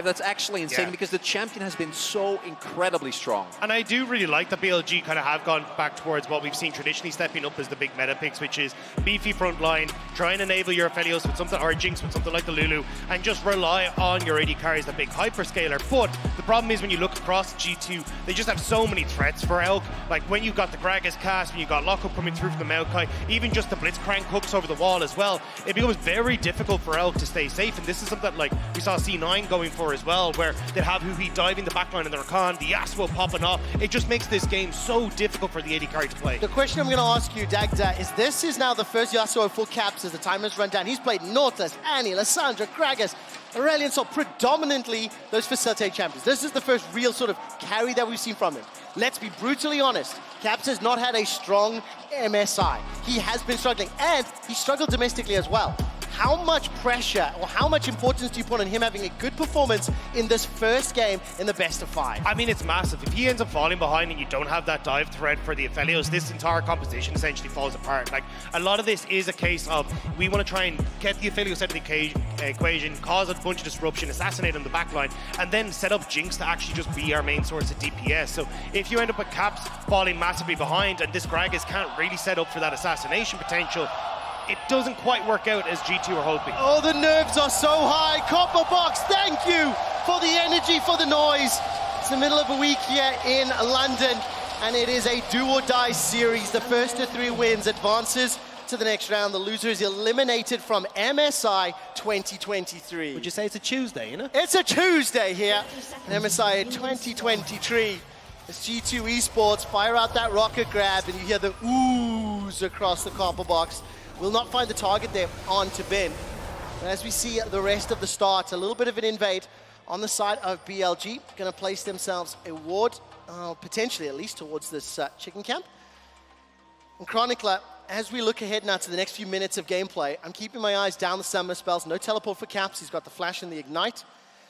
That's actually insane because the champion has been so incredibly strong. And I do really like that BLG kind of have gone back towards what we've seen traditionally stepping up as the big meta picks, which is beefy front line, try and enable your Aphelios with something, or Jinx with something like the Lulu, and just rely on your AD carries, the big hyperscaler. But the problem is when you look across G2, they just have so many threats for Elk. Like when you've got the Gragas cast, when you've got Lockup coming through from the Maokai, even just the Blitzcrank hooks over the wall as well, it becomes very difficult for Elk to stay safe. And this is something like we saw C9 going for as well, where they'd have Huhi diving the backline in the Rakan, the Yasuo popping off. It just makes this game so difficult for the AD carry to play. The question I'm going to ask you, Dagda, is this is now the first Yasuo full caps as the time has run down. He's played Nautilus, Annie, Lissandra, Gragas, Aurelion, so predominantly those facilitate champions. This is the first real sort of carry that we've seen from him. Let's be brutally honest, Caps has not had a strong MSI. He has been struggling, and he struggled domestically as well. How much pressure or how much importance do you put on him having a good performance in this first game in the best of 5? I mean, it's massive. If he ends up falling behind and you don't have that dive threat for the Aphelios, this entire composition essentially falls apart. Like, a lot of this is a case of we want to try and get the Aphelios out of the equation, cause a bunch of disruption, assassinate on the backline, and then set up Jinx to actually just be our main source of DPS. So if you end up with Caps falling massively behind and this Gragas can't really set up for that assassination potential, it doesn't quite work out as G2 are hoping. Oh, the nerves are so high. Copper Box, thank you for the energy, for the noise. It's the middle of a week here in London, and it is a do-or-die series. The first of 3 wins advances to the next round. The loser is eliminated from MSI 2023. Would you say it's a Tuesday, you know? It's a Tuesday here in MSI 2023. As G2 Esports fire out that rocket grab, and you hear the ooze across the Copper Box. Will not find the target there on to Ben. And as we see the rest of the starts, a little bit of an invade on the side of BLG. Going to place themselves a ward, potentially at least towards this chicken camp. And Chronicler, as we look ahead now to the next few minutes of gameplay, I'm keeping my eyes down the summer spells. No teleport for Caps. He's got the flash and the ignite.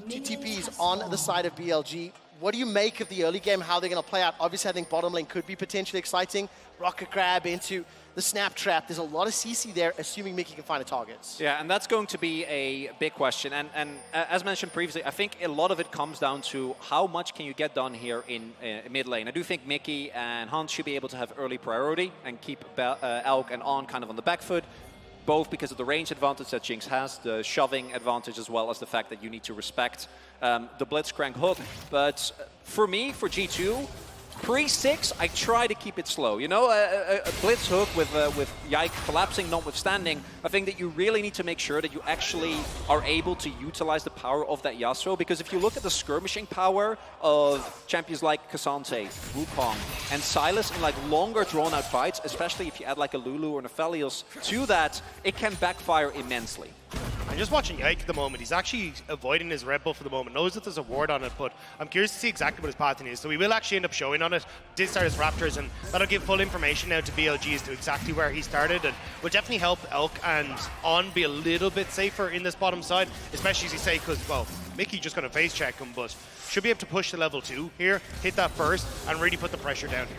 2 TPs on the side of BLG. What do you make of the early game, how they're going to play out? Obviously, I think bottom lane could be potentially exciting. Rocket grab into the snap trap. There's a lot of CC there, assuming Mickey can find a target. Yeah, and that's going to be a big question. And as mentioned previously, I think a lot of it comes down to how much can you get done here in mid lane. I do think Mickey and Hans should be able to have early priority and keep Elk and On kind of on the back foot, both because of the range advantage that Jinx has, the shoving advantage, as well as the fact that you need to respect the Blitzcrank hook. But for me, for G2, pre-6, I try to keep it slow. You know, a blitz hook with Yike collapsing notwithstanding, I think that you really need to make sure that you actually are able to utilize the power of that Yasuo, because if you look at the skirmishing power of champions like Cassante, Wukong, and Sylas in like longer drawn-out fights, especially if you add like a Lulu or an Aphelios to that, it can backfire immensely. I'm just watching Yike at the moment. He's actually avoiding his red buff for the moment. Knows that there's a ward on it, but I'm curious to see exactly what his pattern is. So we will actually end up showing on it. Did start as Raptors, and that'll give full information now to BLG as to exactly where he started, and will definitely help Elk and On be a little bit safer in this bottom side, especially as you say, because, well, Mickey just going to face check him, but should be able to push to level 2 here, hit that first, and really put the pressure down here.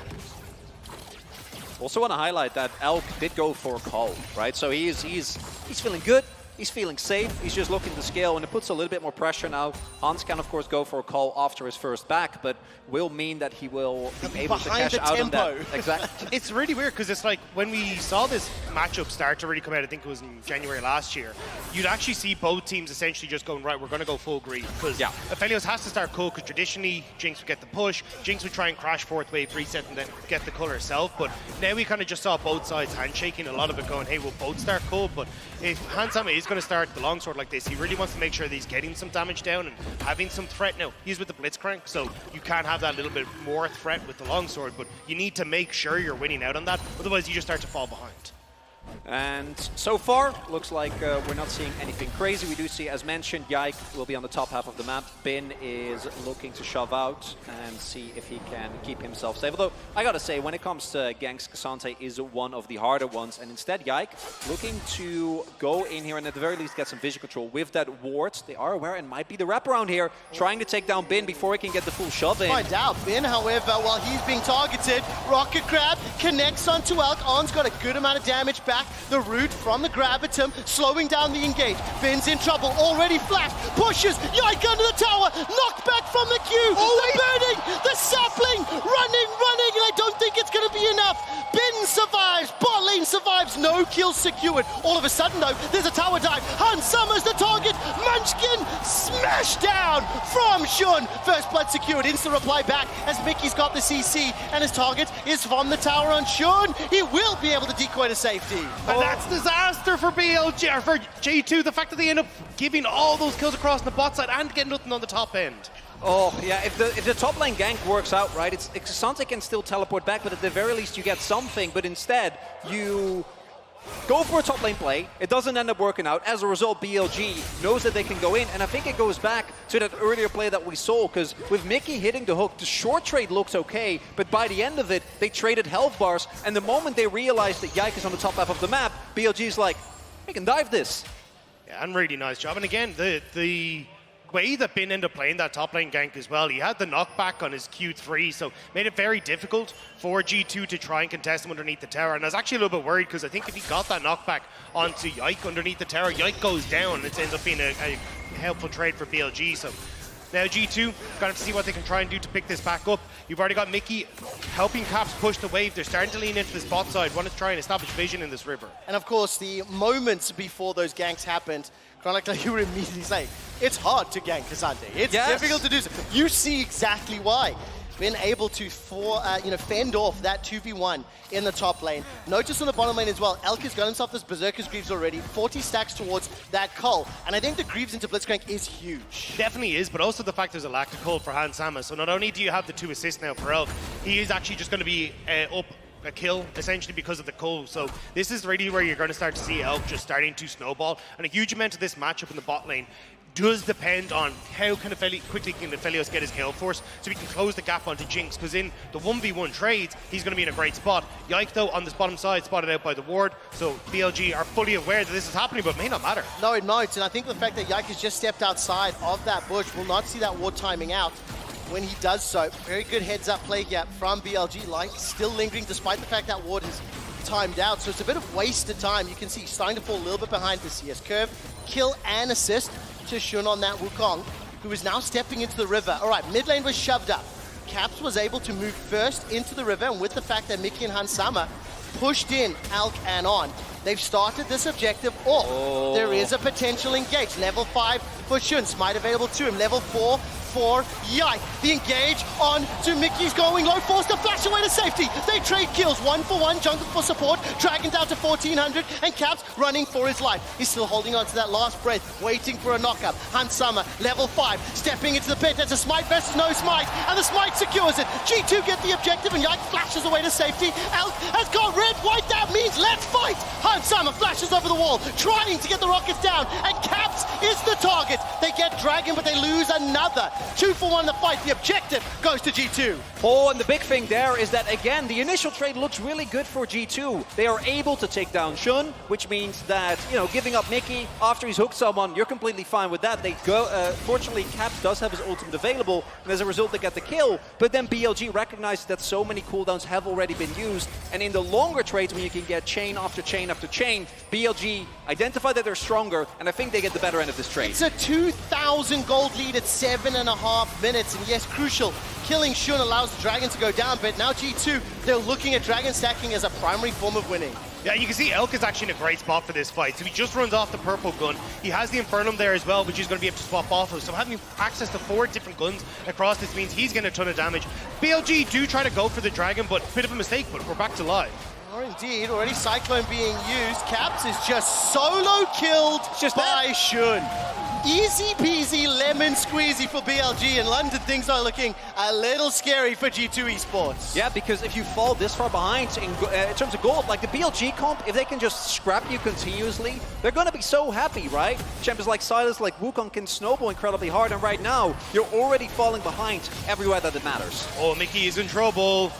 Also want to highlight that Elk did go for a call, right? So he's feeling good. He's feeling safe, he's just looking to scale, and it puts a little bit more pressure now. Hans can, of course, go for a call after his first back, but will mean that he will be able to cash out on that. Exactly. It's really weird, because it's like, when we saw this matchup start to really come out, I think it was in January last year, you'd actually see both teams essentially just going, right, we're going to go full green, because Aphelios has to start cool, because traditionally, Jinx would get the push, Jinx would try and crash 4th wave reset and then get the color herself, but now we kind of just saw both sides handshaking, a lot of it going, hey, we'll both start cool, but if Hansama is going to start the longsword like this, he really wants to make sure that he's getting some damage down and having some threat. Now, he's with the Blitzcrank, so you can have that little bit more threat with the longsword, but you need to make sure you're winning out on that, otherwise you just start to fall behind. And so far, looks like we're not seeing anything crazy. We do see, as mentioned, Yike will be on the top half of the map. Bin is looking to shove out and see if he can keep himself safe. Although, I gotta say, when it comes to ganks, Cassante is one of the harder ones. And instead, Yike looking to go in here and at the very least get some vision control with that ward. They are aware and might be the wraparound here, trying to take down Bin before he can get the full shove in. Find out. Bin, however, while he's being targeted, rocket grab connects onto Elk. On's got a good amount of damage back The root from the grab attempt, slowing down the engage. Finn's in trouble, already flashed, pushes, Yike under the tower, knocked back from the queue, the burning, the sapling, running, and I don't think it's going to be enough. Bin survives, bot lane survives, no kills secured. All of a sudden though, there's a tower dive. Hans Summers the target, Munchkin smashed down from Shun. First blood secured, instant reply back as Mickey's got the CC and his target is from the tower on Shun. He will be able to decoy to safety. And that's disaster for BLG, or for G2. The fact that they end up giving all those kills across the bot side and getting nothing on the top end. Oh, yeah, if the top lane gank works out, right, it's Xante can still teleport back, but at the very least you get something, but instead you go for a top lane play, it doesn't end up working out. As a result, BLG knows that they can go in, and I think it goes back to that earlier play that we saw, because with Mickey hitting the hook, the short trade looked okay, but by the end of it, they traded health bars, and the moment they realized that Yike is on the top half of the map, BLG's like, we can dive this. Yeah, and really nice job. And again, the way that Bin ended up playing that top lane gank as well, he had the knockback on his Q3, so made it very difficult for G2 to try and contest him underneath the tower. And I was actually a little bit worried, because I think if he got that knockback onto Yike underneath the tower, Yike goes down, and it ends up being a helpful trade for BLG. So now G2, gonna have to see what they can try and do to pick this back up. You've already got Mickey helping Caps push the wave. They're starting to lean into this bot side, want to try and establish vision in this river. And of course, the moments before those ganks happened, like you were immediately saying, it's hard to gank Xante. It's difficult to do so. You see exactly why. Been able to fend off that 2v1 in the top lane. Notice on the bottom lane as well, Elk has got himself this Berserker's Greaves already, 40 stacks towards that Cull, and I think the Greaves into Blitzcrank is huge. Definitely is, but also the fact there's a lack of Cull for Hans Sama, so not only do you have the 2 assists now for Elk, he is actually just going to be up a kill, essentially, because of the Cull. So this is really where you're going to start to see Elk just starting to snowball, and a huge amount of this matchup in the bot lane does depend on how quickly can Aphelios get his kill force so we can close the gap onto Jinx, because in the 1v1 trades, he's going to be in a great spot. Yike, though, on this bottom side, spotted out by the ward, so BLG are fully aware that this is happening, but it may not matter. No, it might, and I think the fact that Yike has just stepped outside of that bush will not see that ward timing out. When he does so, very good heads-up play gap from BLG. Like still lingering despite the fact that ward is timed out, so it's a bit of wasted time. You can see he's starting to fall a little bit behind the CS curve. Kill and assist to Shun on that Wukong, who is now stepping into the river. All right, mid lane was shoved up. Caps was able to move first into the river, and with the fact that Mickey and Hansama pushed in Alk and on, they've started this objective off. Oh. There is a potential engage. Level 5 for Shun, Smite available to him. Level 4 for Yike. The engage on to Mickey's going low, forced to flash away to safety. They trade kills, 1 for 1, jungle for support, Dragon down to 1400, and Caps running for his life. He's still holding on to that last breath, waiting for a knockup. Hansama, level 5, stepping into the pit. There's a Smite versus no Smite, and the Smite secures it. G2 get the objective, and Yike flashes away to safety. Elk has got red, white, that means let's fight! Hansama flashes over the wall, trying to get the rockets down, and Caps is the target. They get Dragon, but they lose another. 2 for 1 in the fight. The objective goes to G2. Oh, and the big thing there is that, again, the initial trade looks really good for G2. They are able to take down Shun, which means that, you know, giving up Mickey after he's hooked someone, you're completely fine with that. They go, fortunately, Caps does have his ultimate available, and as a result, they get the kill. But then BLG recognizes that so many cooldowns have already been used, and in the longer trades, when you can get chain after chain after chain, BLG identify that they're stronger, and I think they get the better end of this trade. It's a 2,000 gold lead at 7.5 minutes, and yes, crucial. Killing Shun allows the Dragon to go down, but now G2, they're looking at Dragon stacking as a primary form of winning. Yeah, you can see Elk is actually in a great spot for this fight. So he just runs off the purple gun. He has the Infernum there as well, which he's going to be able to swap off of. So having access to 4 different guns across this means he's getting a ton of damage. BLG do try to go for the Dragon, but a bit of a mistake, but we're back to live. Or indeed, already Cyclone being used. Caps is just solo killed by Shun. Easy peasy lemon squeezy for BLG. In London, things are looking a little scary for G2 Esports. Yeah, because if you fall this far behind in terms of gold, like the BLG comp, if they can just scrap you continuously, they're going to be so happy, right? Champions like Silas, like Wukong can snowball incredibly hard, and right now, you're already falling behind everywhere that it matters. Oh, Mickey is in trouble.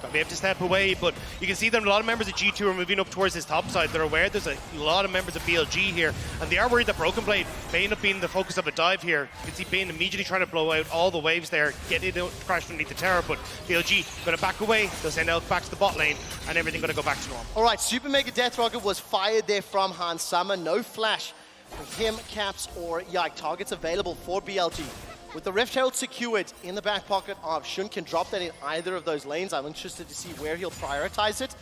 Gotta be able to step away, but you can see that a lot of members of G2 are moving up towards this top side. They're aware there's a lot of members of BLG here, and they are worried that Broken Blade may end up being the focus of a dive here. You can see Bane immediately trying to blow out all the waves there, get it crashed underneath the tower, but BLG going to back away. They'll send Elk back to the bot lane, and everything going to go back to normal. All right, Super Mega Death Rocket was fired there from Hans Summer. No flash for him, Caps, or Yike. Targets available for BLG. With the Rift Herald secured in the back pocket of Shun, can drop that in either of those lanes. I'm interested to see where he'll prioritize it.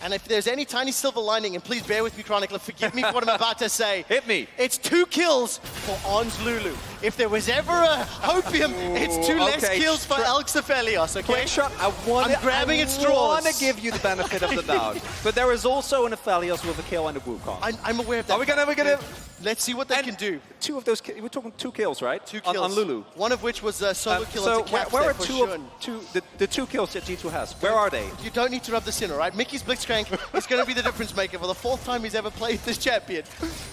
And if there's any tiny silver lining, and please bear with me, Chronicler, forgive me for what I'm about to say. Hit me. It's 2 kills for Ons Lulu. If there was ever a hopium, it's 2 less kills for Elks Aphelios, okay? Quick shot, I'm grabbing at straws. I want to give you the benefit of the doubt. But there is also an Aphelios with a kill and a Wukong. I'm aware of that. Are we gonna... Let's see what they can do. 2 of those, we're talking 2 kills, right? 2 kills. On Lulu. One of which was a solo kill. So Caps where are for 2 of the 2 kills that G2 has? Where are they? You don't need to rub this in, all right? Mickey's Blitzcrank is going to be the difference maker for the 4th time he's ever played this champion.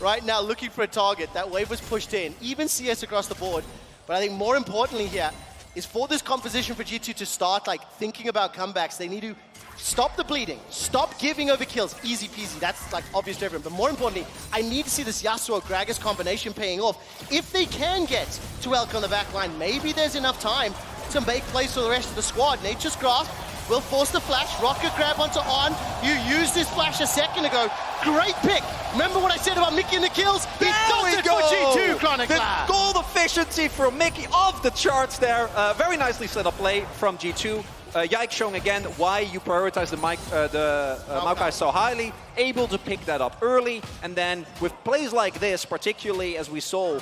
Right now, looking for a target. That wave was pushed in. Even CS across the board. But I think more importantly here is for this composition for G2 to start like thinking about comebacks, they need to stop the bleeding, stop giving over kills. Easy peasy, that's like obvious to everyone. But more importantly, I need to see this Yasuo-Gragas combination paying off. If they can get to Elk on the back line, maybe there's enough time to make plays for the rest of the squad. Nature's Grasp will force the flash. Rocket grab onto On. You used this flash a second ago. Great pick. Remember what I said about Mickey and the kills? He does it for G2, Chronicler. The goal efficiency from Mickey off the charts there. Very nicely set up play from G2. Yike showing again why you prioritize the Maokai so highly, able to pick that up early, and then with plays like this, particularly as we saw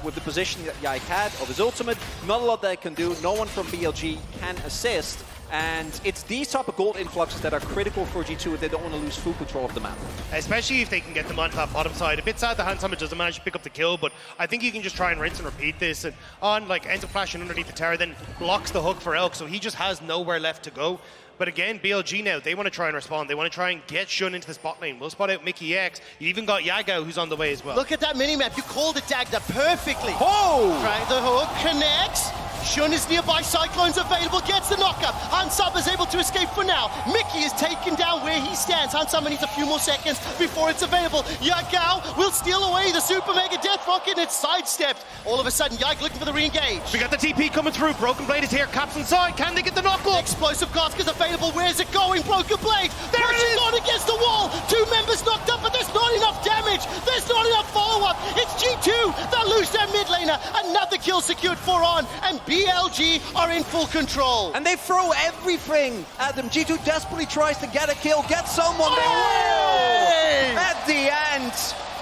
with the position that Yike had of his ultimate, not a lot they can do. No one from BLG can assist. And it's these type of gold influxes that are critical for G2 if they don't want to lose full control of the map. Especially if they can get them onto that bottom side. A bit sad the Hans Summer doesn't manage to pick up the kill, but I think you can just try and rinse and repeat this. And On like ends up flashing underneath the tower, then blocks the hook for Elk, so he just has nowhere left to go. But again, BLG now, they want to try and respond. They want to try and get Shun into this bot lane. We'll spot out Mickey X. You even got Yagao, who's on the way as well. Look at that minimap. You called it, Dagda, perfectly. Oh! Right, the hook connects. Shun is nearby, Cyclone's available, gets the knockup. Hans Summer is able to escape for now. Mickey is taken down where he stands. Hans Summer needs a few more seconds before it's available. Yagao will steal away the Super Mega Death Rocket, and it's sidestepped. All of a sudden, Yike looking for the re-engage. We got the TP coming through. Broken Blade is here. Caps inside. Can they get the knock-off? Explosive Cask is available. Where's it going? Broken Blade. There it is. On against the wall. 2 members knocked up, but there's not enough damage. There's not enough follow-up. It's G2. They'll lose their mid laner. Another kill secured for On, and BLG are in full control. And they throw everything at them. G2 desperately tries to get a kill, get someone. They will at the end.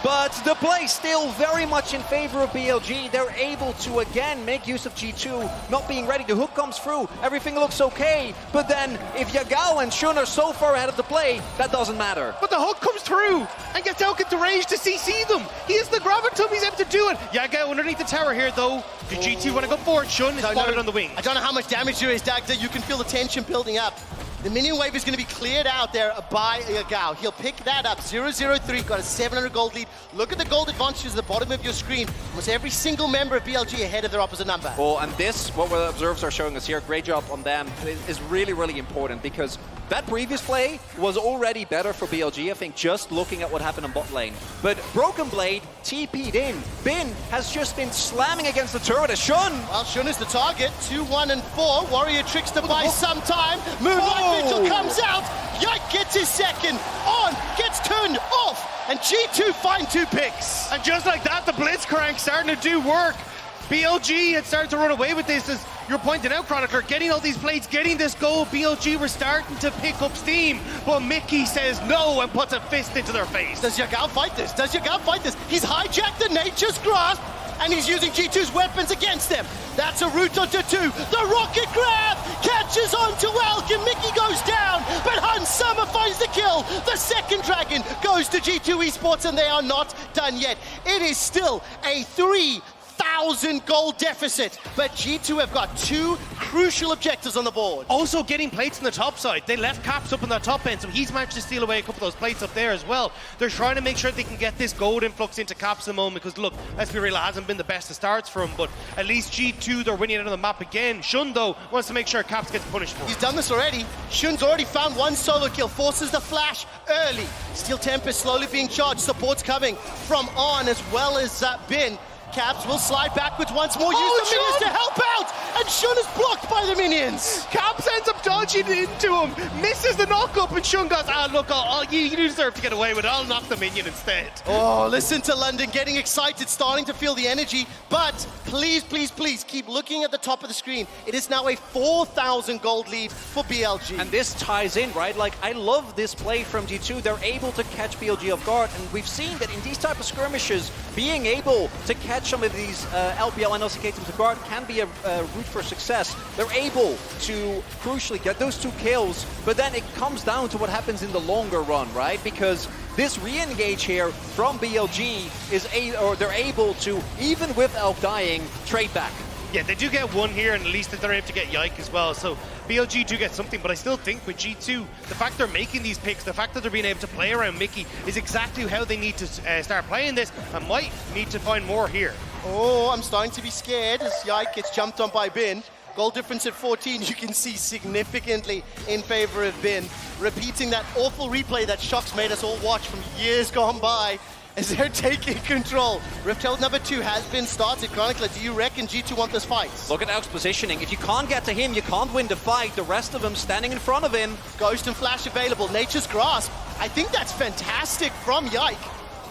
But the play still very much in favor of BLG. They're able to again make use of G2 not being ready. The hook comes through, everything looks okay. But then if Yagao and Shun are so far ahead of the play, that doesn't matter. But the hook comes through and gets Elk into range to CC them. He is the Gravitum, he's able to do it. Yagao underneath the tower here though. The G2 want to go forward. Shun is spotted on the wing. I don't know how much damage there is, Dagda. You can feel the tension building up. The minion wave is going to be cleared out there by Yagao. He'll pick that up. 0-0-3, got a 700 gold lead. Look at the gold advantages at the bottom of your screen. Almost every single member of BLG ahead of their opposite number. Well, and this, what the observers are showing us here, great job on them, is really, really important because that previous play was already better for BLG, I think, just looking at what happened on bot lane. But Broken Blade TP'd in. Bin has just been slamming against the turret as Shun. Well, Shun is the target. 2, 1, and 4. Warrior tricks to buy some time. Moonlight Vigil comes out. Yike gets his second. On gets turned off. And G2 find 2 picks. And just like that, the Blitzcrank starting to do work. BLG had started to run away with this, as you're pointing out, Chronicler, getting all these plates, getting this goal. BLG were starting to pick up steam, but Mickey says no and puts a fist into their face. Does Yagao fight this? Does Yagao fight this? He's hijacked the Nature's Grasp, and he's using G2's weapons against them. That's a route onto 2. The rocket grab catches onto Elk, and Mickey goes down, but Hans Summer finds the kill. The second dragon goes to G2 Esports, and they are not done yet. It is still a 3-3 1,000 goal deficit. But G2 have got 2 crucial objectives on the board. Also getting plates on the top side. They left Caps up on the top end, so he's managed to steal away a couple of those plates up there as well. They're trying to make sure they can get this gold influx into Caps at the moment, because look, let's be real, it hasn't been the best of starts for him, but at least G2, they're winning it on the map again. Shun, though, wants to make sure Caps gets punished for it. He's done this already. Shun's already found 1 solo kill, forces the flash early. Steel Tempest slowly being charged, support's coming from On as well as Bin. Caps will slide backwards once more, use the minions to help out, and Shun is blocked by the minions. Caps ends up dodging into him, misses the knock-up, and Shun goes, look, you deserve to get away with it, I'll knock the minion instead. Oh, listen to London getting excited, starting to feel the energy, but please, please, please keep looking at the top of the screen. It is now a 4,000 gold lead for BLG. And this ties in, right? Like, I love this play from G2. They're able to catch BLG off guard, and we've seen that in these type of skirmishes, being able to catch some of these LPL and LCK teams off guard can be a route for success. They're able to crucially get those 2 kills, but then it comes down to what happens in the longer run, right? Because this re-engage here from BLG they're able to, even with Elk dying, trade back. Yeah, they do get 1 here, and at least they're able to get Yike as well. So BLG do get something, but I still think with G2, the fact they're making these picks, the fact that they're being able to play around Mickey is exactly how they need to start playing this, and might need to find more here. Oh, I'm starting to be scared as Yike gets jumped on by Bin. Goal difference at 14, you can see significantly in favor of Bin. Repeating that awful replay that Shox made us all watch from years gone by as they're taking control. Rift Herald number 2 has been started. Chronicler, do you reckon G2 want this fight? Look at Elk's positioning. If you can't get to him, you can't win the fight. The rest of them standing in front of him. Ghost and Flash available. Nature's Grasp. I think that's fantastic from Yike.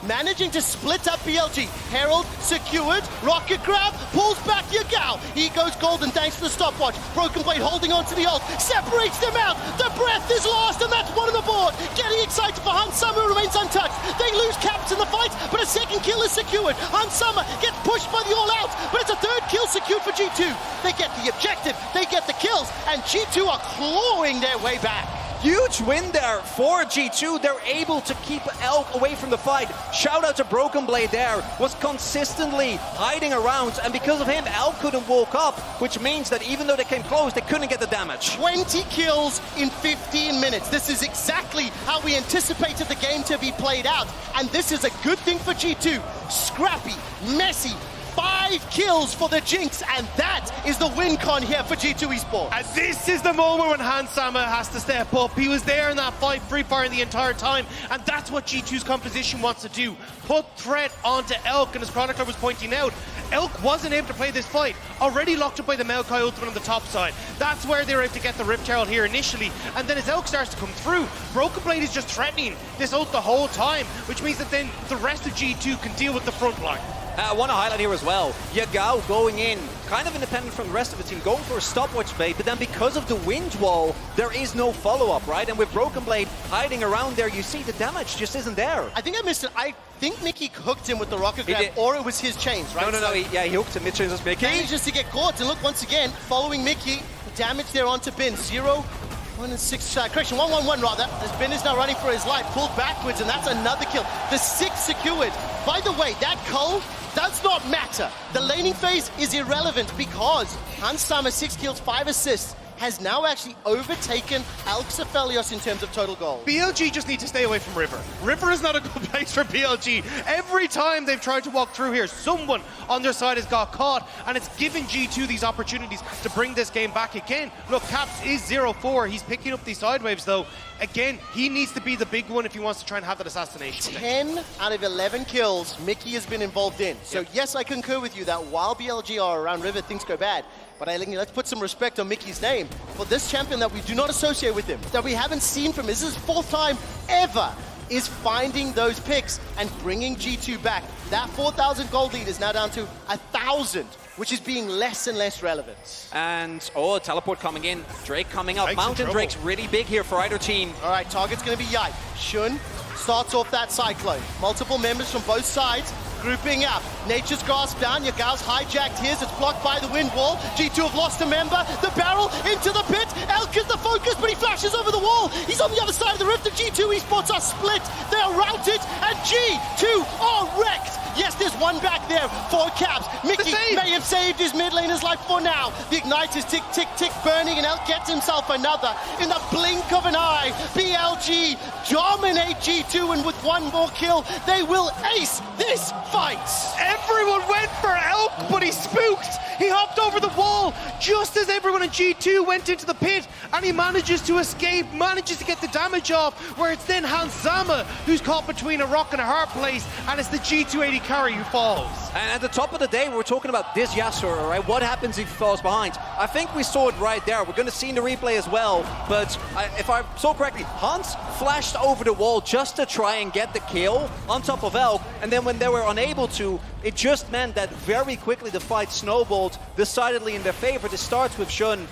Managing to split up BLG. Herald secured. Rocket grab. Pulls back Yagao. He goes golden thanks to the stopwatch. Broken Blade holding on to the ult. Separates them out. The breath is lost, and that's 1 on the board. Getting excited for Hans Summer, who remains untouched. They lose Caps in the fight, but a second kill is secured. Hans Summer gets pushed by the all-out, but it's a 3rd kill secured for G2. They get the objective. They get the kills, and G2 are clawing their way back. Huge win there for G2. They're able to keep Elk away from the fight. Shout out to Broken Blade there. Was consistently hiding around, and because of him, Elk couldn't walk up, which means that even though they came close, they couldn't get the damage. 20 kills in 15 minutes. This is exactly how we anticipated the game to be played out, and this is a good thing for G2. Scrappy, messy, 5 kills for the Jinx, and that is the win con here for G2 Esports. And this is the moment when Hans Sama has to step up. He was there in that fight, free firing the entire time, and that's what G2's composition wants to do. Put threat onto Elk, and as Chronicler was pointing out, Elk wasn't able to play this fight. Already locked up by the Maokai ultimate on the top side. That's where they were able to get the Rift Herald here initially, and then as Elk starts to come through, Broken Blade is just threatening this ult the whole time, which means that then the rest of G2 can deal with the front line. I want to highlight here as well, Yagao going in, kind of independent from the rest of the team, going for a stopwatch bait, but then because of the wind wall, there is no follow-up, right? And with Broken Blade hiding around there, you see the damage just isn't there. I think I missed it. I think Mickey hooked him with the rocket grab, or it was his chains, right? No, he hooked him mid-chains as Mickey. Manages to get caught, and look, once again, following Mickey, damage there onto Bin. 0, 1 and 6, correction, 1-1-1 rather, as Ben is now running for his life, pulled backwards, and that's another kill. The 6 secured. By the way, that cull does not matter. The laning phase is irrelevant because Hans Sama, 6 kills, 5 assists, has now actually overtaken Alex Aphelios in terms of total goals. BLG just need to stay away from River. River is not a good place for BLG. Every time they've tried to walk through here, someone on their side has got caught, and it's given G2 these opportunities to bring this game back again. Look, Caps is 0-4. He's picking up these side waves, though. Again, he needs to be the big one if he wants to try and have that assassination. 10 out of 11 kills Mickey has been involved in. So yes, I concur with you that while BLG are around River, things go bad. But let's put some respect on Mickey's name for this champion that we do not associate with him, that we haven't seen from him. This is his 4th time ever, is finding those picks and bringing G2 back. That 4,000 gold lead is now down to 1,000, which is being less and less relevant. And, teleport coming in, Drake coming up. Drake's Mountain Drake's really big here for either team. All right, target's going to be Yike. Shun starts off that cyclone. Multiple members from both sides. grouping up. Nature's Grasp down, Yagao's hijacked his, it's blocked by the wind wall. G2 have lost a member, the barrel into the pit. Elk is the focus, but he flashes over the wall. He's on the other side of the rift, and G2 Esports are split. They are routed, and G2 are wrecked. Yes, there's one back there for Caps. Mickey may have saved his mid laner's life for now. The Ignite is tick, tick, tick burning, and Elk gets himself another. In the blink of an eye, BLG dominate G2, and with one more kill, they will ace this fight. Everyone went for Elk, but he spooked. He hopped over the wall just as everyone in G2 went into the pit, and he manages to escape, manages to get the damage off, where it's then Hansama who's caught between a rock and a hard place, and it's the G280 carry who falls. And at the top of the day, we're talking about this Yasuo, right? What happens if he falls behind? I think we saw it right there. We're going to see in the replay as well, but if I saw correctly, Hans flashed over the wall just to try and get the kill on top of Elk, and then when they were unable to, it just meant that very quickly the fight snowballed decidedly in their favor. This starts with Shun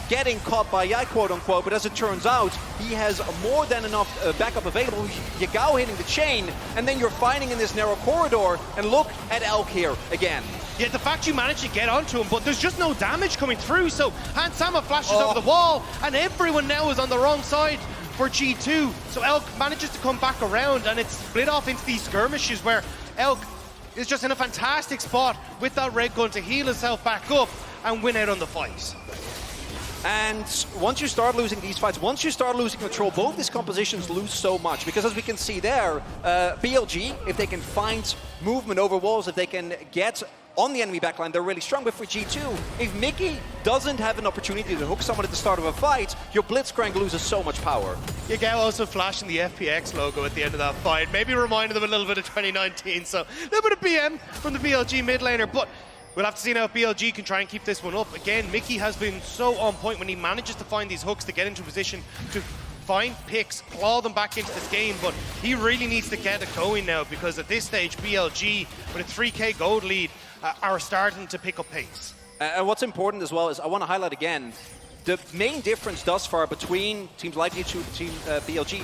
getting caught by Yai, quote unquote, but as it turns out, he has more than enough backup available. Yagao hitting the chain, and then you're fighting in this narrow corridor, and look at Elk here again. Yeah, the fact you managed to get onto him, but there's just no damage coming through, so Hansama flashes over the wall, and everyone now is on the wrong side for G2. So Elk manages to come back around, and it's split off into these skirmishes where Elk is just in a fantastic spot with that red gun to heal himself back up and win out on the fight. And once you start losing these fights, once you start losing control, both these compositions lose so much. Because as we can see there, BLG, if they can find movement over walls, if they can get on the enemy backline, they're really strong. But for G2, if Mickey doesn't have an opportunity to hook someone at the start of a fight, your Blitzcrank loses so much power. Yagao also flashing the FPX logo at the end of that fight, maybe reminded them a little bit of 2019, so a little bit of BM from the BLG mid laner, but we'll have to see now if BLG can try and keep this one up. Again, Mickey has been so on point when he manages to find these hooks to get into position to find picks, claw them back into this game, but he really needs to get it going now, because at this stage, BLG, with a 3k gold lead, are starting to pick up pace. And what's important as well is I want to highlight again, the main difference thus far between teams like G2 and Team BLG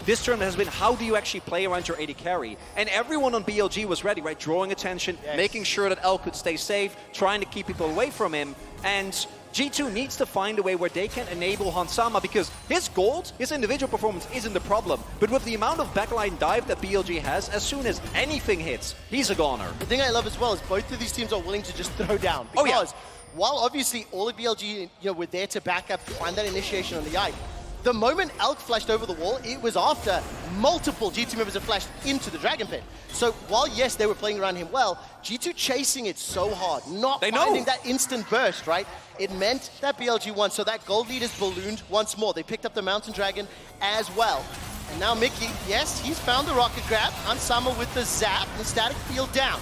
this tournament has been how do you actually play around your AD carry? And everyone on BLG was ready, right? Drawing attention, making sure that Elk could stay safe, trying to keep people away from him. And G2 needs to find a way where they can enable Hansama, because his gold, his individual performance isn't the problem. But with the amount of backline dive that BLG has, as soon as anything hits, he's a goner. The thing I love as well is both of these teams are willing to just throw down. Because while obviously all of BLG were there to back up, find that initiation on the eye, the moment Elk flashed over the wall, it was after multiple G2 members have flashed into the Dragon Pit. So while, yes, they were playing around him well, G2 chasing it so hard, not finding that instant burst, right? It meant that BLG won, so that gold lead is ballooned once more. They picked up the Mountain Dragon as well. And now Mickey, yes, he's found the rocket grab. Hansama with the zap, the static field down.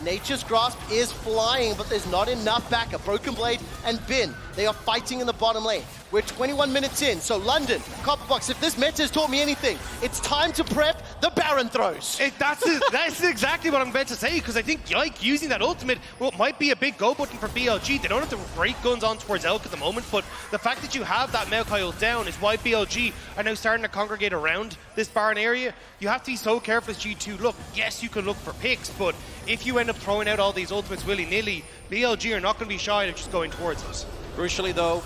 Nature's Grasp is flying, but there's not enough backup. Broken Blade and Bin, they are fighting in the bottom lane. We're 21 minutes in, so London, Copperbox, if this meta has taught me anything, it's time to prep the Baron throws. That's exactly what I'm about to say, because I think like using that ultimate, well, it might be a big go button for BLG. They don't have the great guns on towards Elk at the moment, but the fact that you have that Maokai ult down is why BLG are now starting to congregate around this Baron area. You have to be so careful as G2. Look, yes, you can look for picks, but if you end up throwing out all these ultimates willy-nilly, BLG are not going to be shy of just going towards us. Crucially though,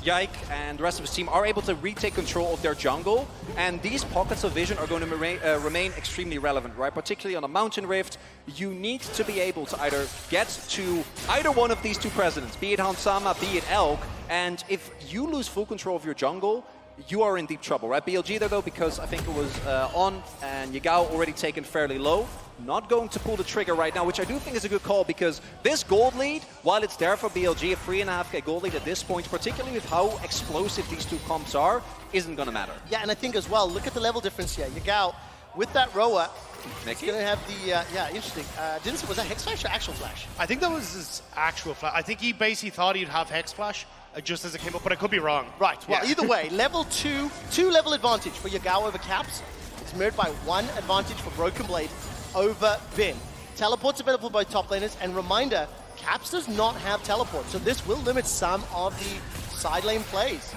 Yike and the rest of his team are able to retake control of their jungle, and these pockets of vision are going to remain extremely relevant, right? Particularly on a mountain rift, you need to be able to either get to either one of these two presidents, be it Hansama, be it Elk, and if you lose full control of your jungle, you are in deep trouble, right? BLG there though, because I think it was on and Yagao already taken fairly low. Not going to pull the trigger right now, which I do think is a good call, because this gold lead, while it's there for BLG, a 3.5k gold lead at this point, particularly with how explosive these two comps are, isn't going to matter. Yeah, and I think as well, look at the level difference here. Yagao, with that rower, he's going to have the, yeah, interesting. Was that Hex Flash or Actual Flash? I think that was his actual flash. I think he basically thought he'd have Hex Flash just as it came up, but I could be wrong. Right, well, either way, level 2 level advantage for Yagao over Caps. It's mirrored by 1 advantage for Broken Blade over Bin. Teleport's available for both top laners, and reminder, Caps does not have teleport, so this will limit some of the side lane plays.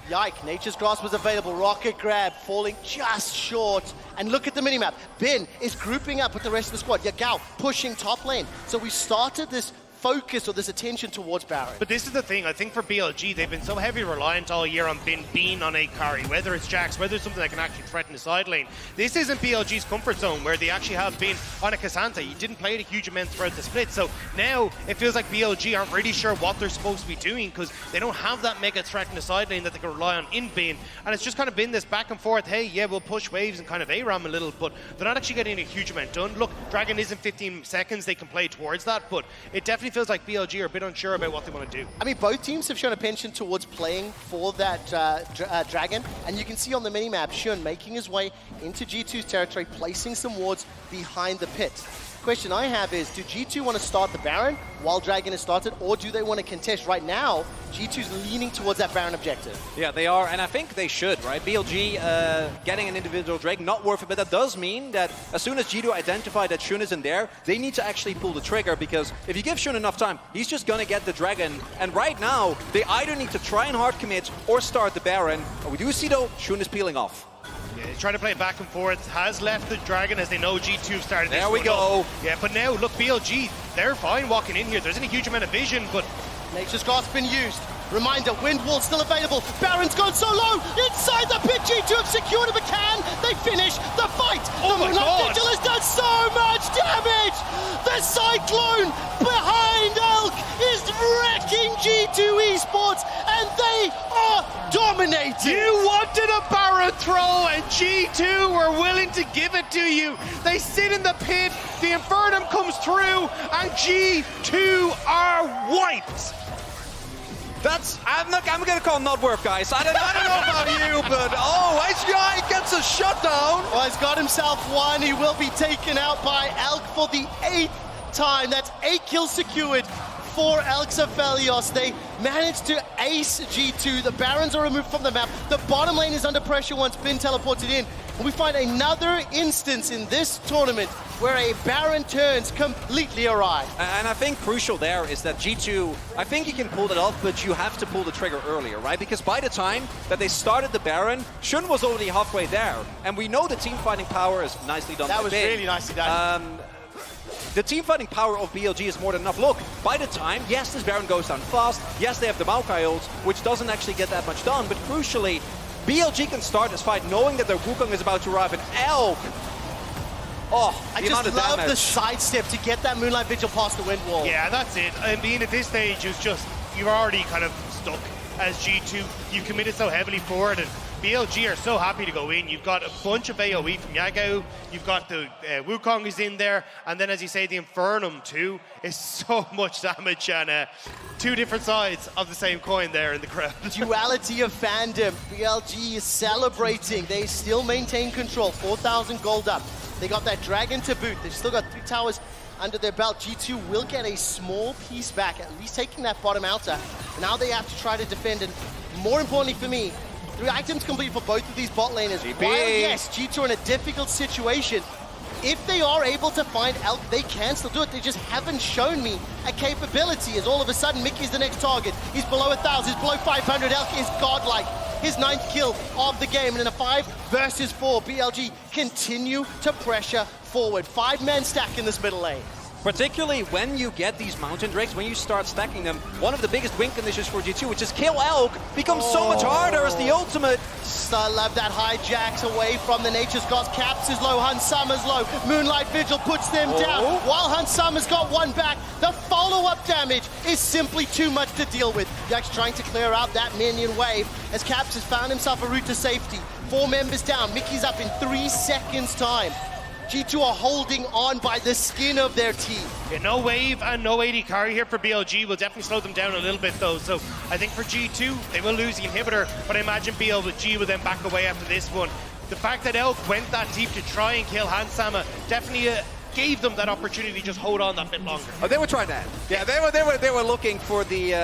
Yike, Nature's Grasp was available. Rocket Grab falling just short. And look at the minimap. Bin is grouping up with the rest of the squad. Yagao pushing top lane. So we started this focus or this attention towards Baron. But this is the thing, I think for BLG, they've been so heavy reliant all year on Bin being on a carry, whether it's Jax, whether it's something that can actually threaten the side lane. This isn't BLG's comfort zone, where they actually have been on a Cassandra. You didn't play it a huge amount throughout the split, so now it feels like BLG aren't really sure what they're supposed to be doing, because they don't have that mega threat in the side lane that they can rely on in Bin, and it's just kind of been this back and forth, hey, yeah, we'll push waves and kind of ARAM a little, but they're not actually getting a huge amount done. Look, Dragon isn't 15 seconds, they can play towards that, but it definitely feels like BLG are a bit unsure about what they want to do. I mean, both teams have shown a penchant towards playing for that Dragon, and you can see on the minimap, Shun making his way into G2's territory, placing some wards behind the pit. Question I have is, do G2 want to start the Baron while Dragon is started, or do they want to contest? Right now, G2's leaning towards that Baron objective. Yeah, they are, and I think they should, right? BLG getting an individual Drake, not worth it, but that does mean that as soon as G2 identify that Shun isn't there, they need to actually pull the trigger, because if you give Shun enough time, he's just going to get the Dragon, and right now, they either need to try and hard commit or start the Baron. But we do see, though, Shun is peeling off. Yeah, he's trying to play back and forth, has left the Dragon as they know G2 started this. There we go. Yeah, but now, look, BLG, they're fine walking in here. There isn't a huge amount of vision, but Nature's Grasp been used. Reminder, Wind Wall still available. Baron's gone so low. Inside the pit, G2 have secured a can. They finish the fight. Oh my God. Vigil has done so much damage. The Cyclone behind Elk is wrecking G2 Esports, and they are dominating. you wanted a Baron throw, and G2 were willing to give it to you. They sit in the pit, the Infernum comes through, and G2 are wiped. I'm going to call not worth, guys. I don't know about you, but HGI gets a shutdown. Well, he's got himself one. He will be taken out by Elk for the 8th time. That's 8 kills secured for Elk's Aphelios. They managed to ace G2. The Barons are removed from the map. The bottom lane is under pressure once Bin teleported in. And we find another instance in this tournament where a Baron turns completely awry. And I think crucial there is that G2, I think you can pull that off, but you have to pull the trigger earlier, right? Because by the time that they started the Baron, Shun was already halfway there. And we know the team fighting power is nicely done. That was really nicely done. The team fighting power of BLG is more than enough. Look, by the time, yes, this Baron goes down fast. Yes, they have the Maokai ult, which doesn't actually get that much done. But crucially, BLG can start this fight knowing that their Wukong is about to arrive. And Elk, I just love the sidestep to get that Moonlight Vigil past the Wind Wall. Yeah, that's it. I mean, at this stage, it's just, you're already kind of stuck as G2. You committed so heavily forward, and BLG are so happy to go in. You've got a bunch of AoE from Yagao. You've got the Wukong is in there. And then, as you say, the Infernum, too, is so much damage. And two different sides of the same coin there in the crowd. Duality of fandom. BLG is celebrating. They still maintain control. 4,000 gold up. They got that Dragon to boot. They've still got 3 towers under their belt. G2 will get a small piece back, at least taking that bottom outer. Now they have to try to defend, and more importantly for me, 3 items complete for both of these bot laners. While, yes, G2 are in a difficult situation, if they are able to find Elk, they can still do it. They just haven't shown me a capability, as all of a sudden Mickey's the next target. He's below 1,000, he's below 500. Elk is godlike. His 9th kill of the game, and in a 5 versus 4, BLG continue to pressure forward. 5-man stack in this middle lane. Particularly when you get these Mountain Drakes, when you start stacking them, one of the biggest win conditions for G2, which is kill Elk, becomes so much harder as the ultimate. I love that hijacks away from the Nature's Gods. Caps is low, Hunt Summer's low. Moonlight Vigil puts them down. While Hunt Summer's got one back, the follow-up damage is simply too much to deal with. Jax trying to clear out that minion wave as Caps has found himself a route to safety. 4 members down. Mickey's up in 3 seconds time. G2 are holding on by the skin of their teeth. Yeah, no wave and no AD carry here for BLG will definitely slow them down a little bit though. So I think for G2, they will lose the inhibitor, but I imagine BLG will then back away after this one. The fact that Elk went that deep to try and kill Hansama definitely gave them that opportunity to just hold on that bit longer. Oh, they were trying that. Yeah, they were looking for the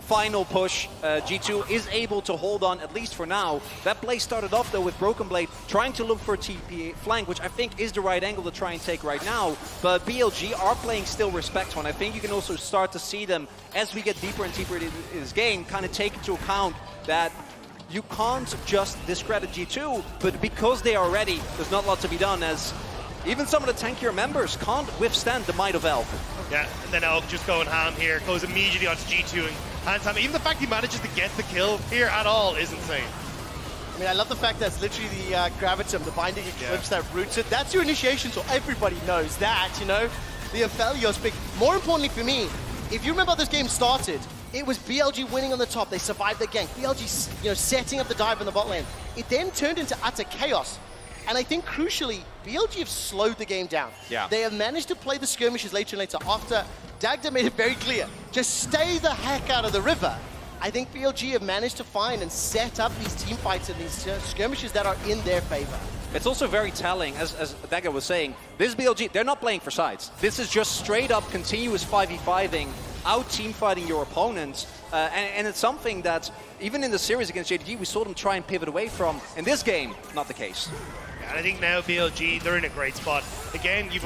final push, G2 is able to hold on, at least for now. That play started off, though, with Broken Blade trying to look for a TP flank, which I think is the right angle to try and take right now. But BLG are playing still respectful, and I think you can also start to see them, as we get deeper and deeper into this game, kind of take into account that you can't just discredit G2, but because they are ready, there's not a lot to be done, as even some of the tankier members can't withstand the might of Elk. Yeah, and then Elk just going ham here, goes immediately onto G2 and hands ham. Even the fact he manages to get the kill here at all is insane. I mean, I love the fact that it's literally the Gravitum, the Binding Eclipse that roots it. That's your initiation, so everybody knows that, you know? The Aphelios pick. More importantly for me, if you remember how this game started, it was BLG winning on the top. They survived the gank. BLG, setting up the dive in the bot lane. It then turned into utter chaos. And I think, crucially, BLG have slowed the game down. Yeah. They have managed to play the skirmishes later and later after Dagda made it very clear. Just stay the heck out of the river. I think BLG have managed to find and set up these team fights and these skirmishes that are in their favor. It's also very telling, as Dagda was saying, this BLG, they're not playing for sides. This is just straight up continuous 5v5ing, out team fighting your opponents. And it's something that, even in the series against JDG, we saw them try and pivot away from. In this game, not the case. And I think now BLG, they're in a great spot. Again, you've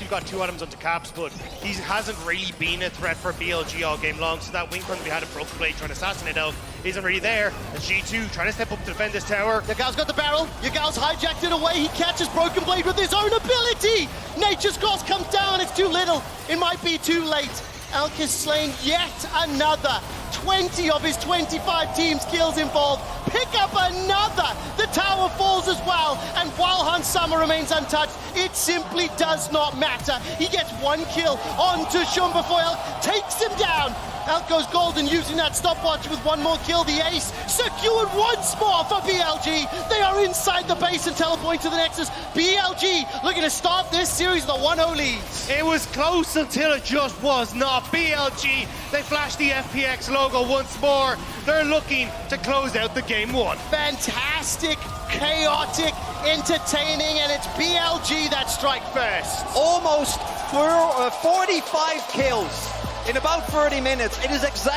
got 2 items onto Caps, but he hasn't really been a threat for BLG all game long. So that wing run we had in Broken Blade trying to assassinate Elk isn't really there. And G2 trying to step up to defend this tower. Yagal's got the barrel. Yagal's hijacked it away. He catches Broken Blade with his own ability. Nature's Cross comes down. It's too little. It might be too late. Elk has slain yet another. 20 of his 25 team's kills involved. Pick up another. The tower falls as well. And while Hans Sama remains untouched, it simply does not matter. He gets 1 kill onto Shun before Elk takes him down. Elk goes golden using that stopwatch with 1 more kill. The ace secured once more for BLG. They are inside the base and teleporting to the Nexus. BLG looking to start this series with a 1-0 lead. It was close until it just was not. BLG, they flashed the FPX logo once more. They're looking to close out the game 1. Fantastic, chaotic, entertaining, and it's BLG that strike first. Almost 45 kills in about 30 minutes. It is exactly